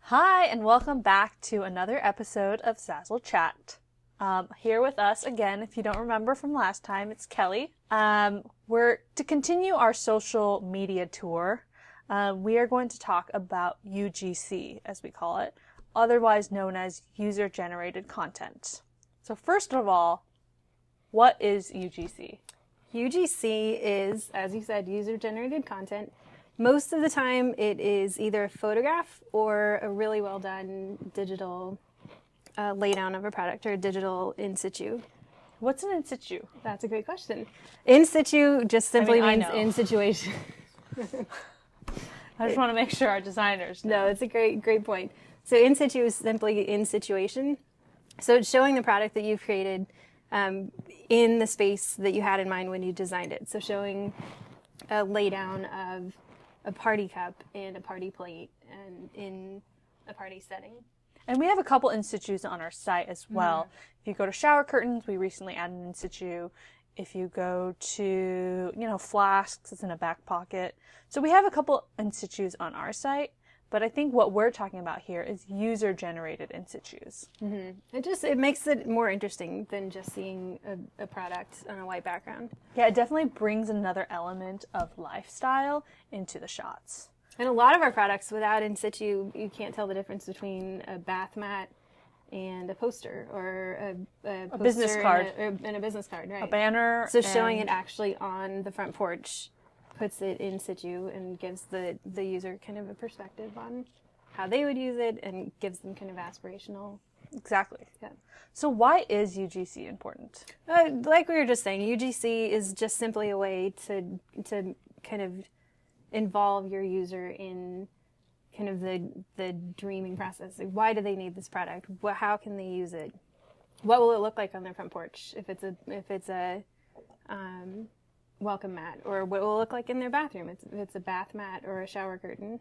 Hi, and welcome back to another episode of Zazzle Chat. Here with us again, if you don't remember from last time, it's Kelly. We're to continue our social media tour. We are going to talk about UGC, as we call it, otherwise known as user-generated content. So first of all, what is UGC? UGC is, as you said, user-generated content. Most of the time, it is either a photograph or a really well-done digital laydown of a product or a digital in situ. What's an in situ? That's a great question. In situ just simply I means know. in situation. I just want to make sure our designers know. No, it's a great point. So in situ is simply in situation. So it's showing the product that you've created in the space that you had in mind when you designed it. So showing a laydown of a party cup and a party plate and in a party setting. And we have a couple in situs on our site as well. If you go to shower curtains, we recently added an in situ. If you go to, flasks, it's in a back pocket. So we have a couple in situs on our site, but I think what we're talking about here is user-generated in situs. It makes it more interesting than just seeing a product on a white background. Yeah, it definitely brings another element of lifestyle into the shots. And a lot of our products, without in situ, you can't tell the difference between a bath mat and a poster or a poster business card. and a business card, right? A banner. So showing it actually on the front porch puts it in situ and gives the user kind of a perspective on how they would use it and gives them kind of aspirational. Exactly. Yeah. So why is UGC important? Like we were just saying, UGC is just simply a way to kind of involve your user in kind of the dreaming process. Like, why do they need this product? How can they use it? What will it look like on their front porch if it's a welcome mat, or what will it look like in their bathroom if it's a bath mat or a shower curtain.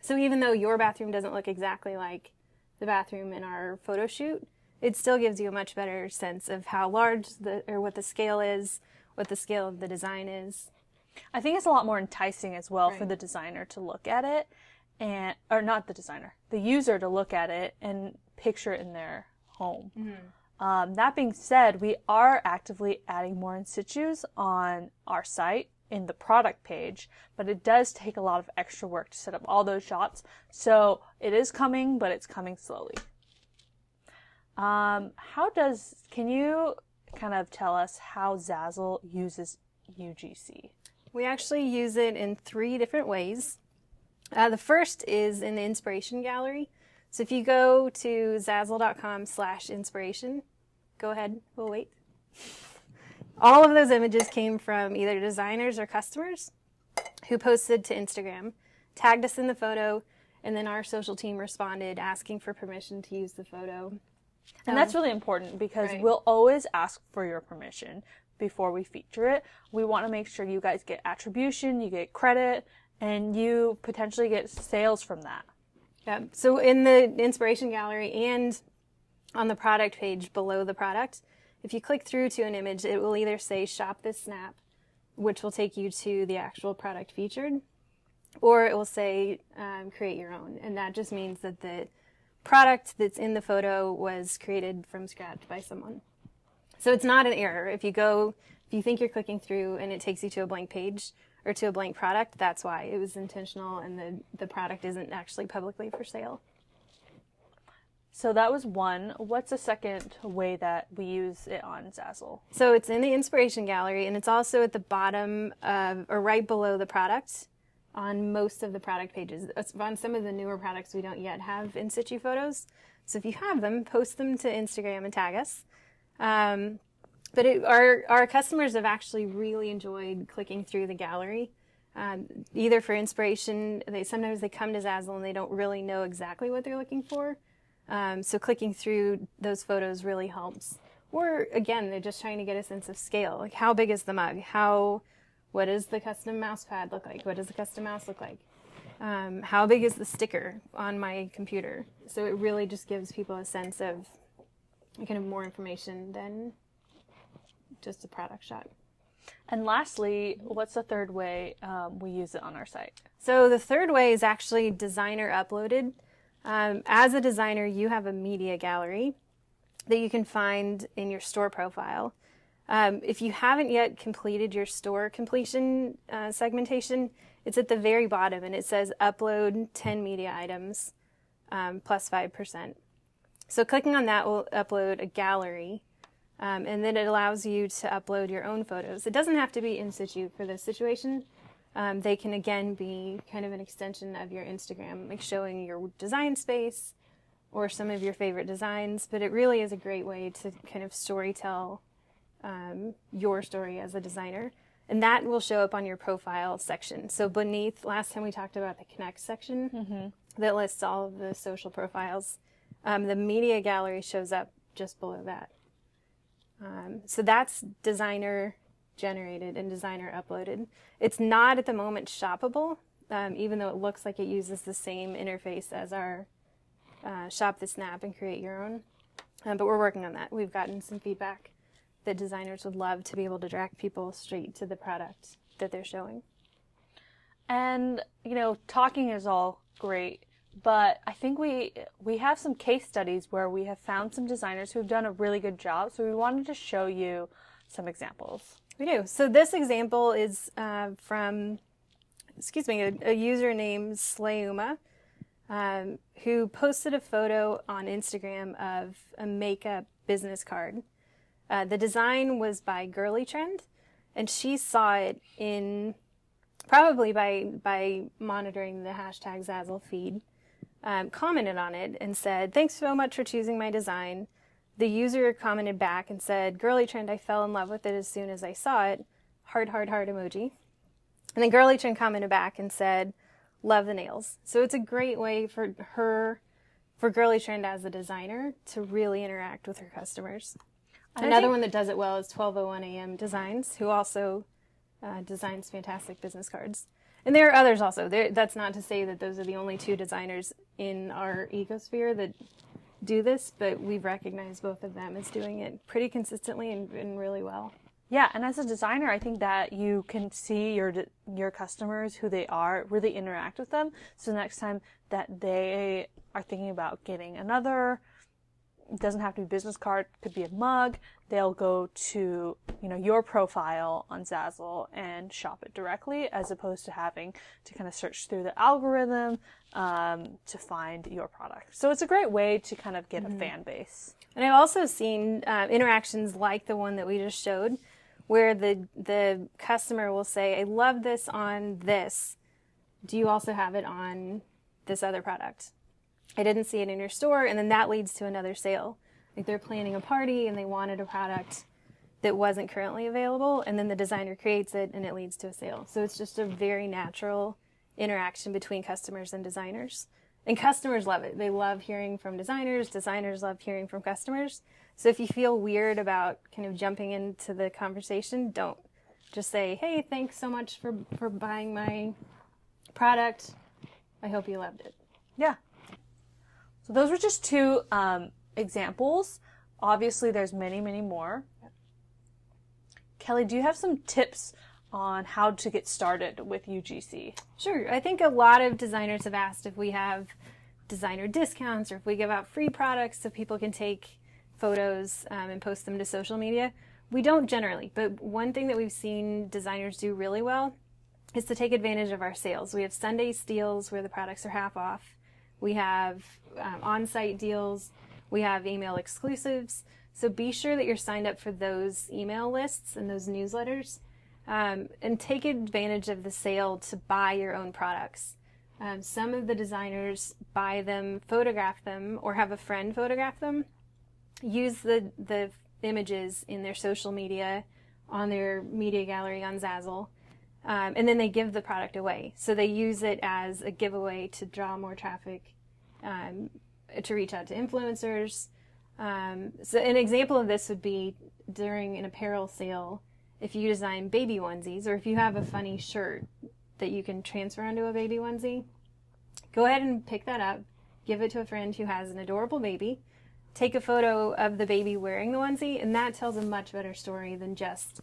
So even though your bathroom doesn't look exactly like the bathroom in our photo shoot, it still gives you a much better sense of how large what the scale is, what the scale of the design is. I think it's a lot more enticing as well Right. for the designer to look at it, or not the designer, the user to look at it and picture it in their home. That being said, we are actively adding more in situs on our site in the product page, but it does take a lot of extra work to set up all those shots. So it is coming, but it's coming slowly. Can you kind of tell us how Zazzle uses UGC? We actually use it in 3 different ways. The first is in the inspiration gallery. So if you go to zazzle.com/inspiration, go ahead, we'll wait. All of those images came from either designers or customers who posted to Instagram, tagged us in the photo, and then our social team responded asking for permission to use the photo. And that's really important because Right. we'll always ask for your permission before we feature it. We want to make sure you guys get attribution, you get credit, and you potentially get sales from that. Yeah. So in the inspiration gallery and on the product page below the product, if you click through to an image, it will either say shop this snap, which will take you to the actual product featured, or it will say create your own. And that just means that the product that's in the photo was created from scratch by someone. So it's not an error. If you think you're clicking through and it takes you to a blank page or to a blank product, that's why. It was intentional and the product isn't actually publicly for sale. So that was one. What's a second way that we use it on Zazzle? So it's in the inspiration gallery and it's also at the bottom of, or right below the product on most of the product pages. On some of the newer products we don't yet have in situ photos. So if you have them, post them to Instagram and tag us. But our customers have actually really enjoyed clicking through the gallery, either for inspiration. Sometimes they come to Zazzle and they don't really know exactly what they're looking for. So clicking through those photos really helps. Or again, they're just trying to get a sense of scale. Like, how big is the mug? What does the custom mouse pad look like? What does the custom mouse look like? How big is the sticker on my computer? So it really just gives people a sense of kind of more information than just a product shot. And lastly, what's the third way we use it on our site? So the third way is actually designer uploaded. As a designer, you have a media gallery that you can find in your store profile. If you haven't yet completed your store completion segmentation, it's at the very bottom and it says upload 10 media items plus 5%. So clicking on that will upload a gallery, and then it allows you to upload your own photos. It doesn't have to be in situ for this situation. They can again be kind of an extension of your Instagram, like showing your design space or some of your favorite designs, but it really is a great way to kind of storytell your story as a designer. And that will show up on your profile section. So beneath, last time we talked about the connect section that lists all of the social profiles. The media gallery shows up just below that. So that's designer generated and designer uploaded. It's not at the moment shoppable, even though it looks like it uses the same interface as our Shop the Snap and create your own. But we're working on that. We've gotten some feedback that designers would love to be able to direct people straight to the product that they're showing. And, you know, talking is all great, but I think we have some case studies where we have found some designers who have done a really good job, so we wanted to show you some examples. We do. So this example is from, a user named Slayuma, who posted a photo on Instagram of a makeup business card. The design was by Girly Trend, and she saw it in probably by monitoring the hashtag Zazzle feed, commented on it and said, "Thanks so much for choosing my design." The user commented back and said, "Girly Trend, I fell in love with it as soon as I saw it. Heart, heart, heart emoji." And then Girly Trend commented back and said, "Love the nails." So it's a great way for Girly Trend as a designer to really interact with her customers. Another one that does it well is 12:01 a.m. Designs, who also designs fantastic business cards. And there are others also. That's not to say that those are the only two designers in our ecosphere that do this, but we've recognized both of them as doing it pretty consistently and really well. Yeah, and as a designer, I think that you can see your customers, who they are, really interact with them. So next time that they are thinking about getting another, it doesn't have to be a business card, could be a mug, they'll go to, you know, your profile on Zazzle and shop it directly, as opposed to having to kind of search through the algorithm to find your product. So it's a great way to kind of get a fan base. And I've also seen interactions like the one that we just showed, where the customer will say, "I love this on this. Do you also have it on this other product? I didn't see it in your store," and then that leads to another sale. Like they're planning a party and they wanted a product that wasn't currently available, and then the designer creates it and it leads to a sale. So it's just a very natural interaction between customers and designers. And customers love it. They love hearing from designers. Designers love hearing from customers. So if you feel weird about kind of jumping into the conversation, don't. Just say, "Hey, thanks so much for buying my product. I hope you loved it." Yeah. So those were just two examples. Obviously, there's many, many more. Kelly, do you have some tips on how to get started with UGC? Sure. I think a lot of designers have asked if we have designer discounts or if we give out free products so people can take photos and post them to social media. We don't generally, but one thing that we've seen designers do really well is to take advantage of our sales. We have Sunday steals where the products are half off. We have on-site deals. We have email exclusives. So be sure that you're signed up for those email lists and those newsletters, and take advantage of the sale to buy your own products. Some of the designers buy them, photograph them, or have a friend photograph them, use the images in their social media, on their media gallery on Zazzle, and then they give the product away. So they use it as a giveaway to draw more traffic, to reach out to influencers. So an example of this would be during an apparel sale. If you design baby onesies, or if you have a funny shirt that you can transfer onto a baby onesie, go ahead and pick that up, give it to a friend who has an adorable baby, take a photo of the baby wearing the onesie, and that tells a much better story than just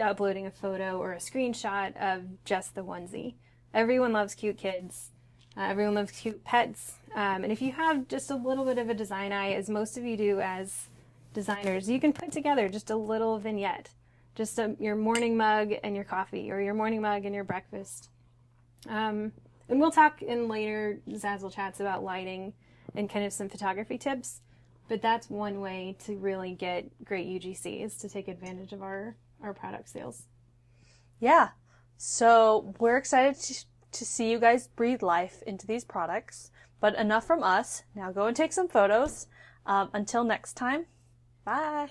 uploading a photo or a screenshot of just the onesie. Everyone loves cute kids. Everyone loves cute pets. And if you have just a little bit of a design eye, as most of you do as designers, you can put together just a little vignette. Just your morning mug and your coffee, or your morning mug and your breakfast. And we'll talk in later Zazzle chats about lighting and kind of some photography tips. But that's one way to really get great UGC, is to take advantage of our product sales. Yeah. So we're excited to see you guys breathe life into these products. But enough from us. Now go and take some photos. Until next time, bye.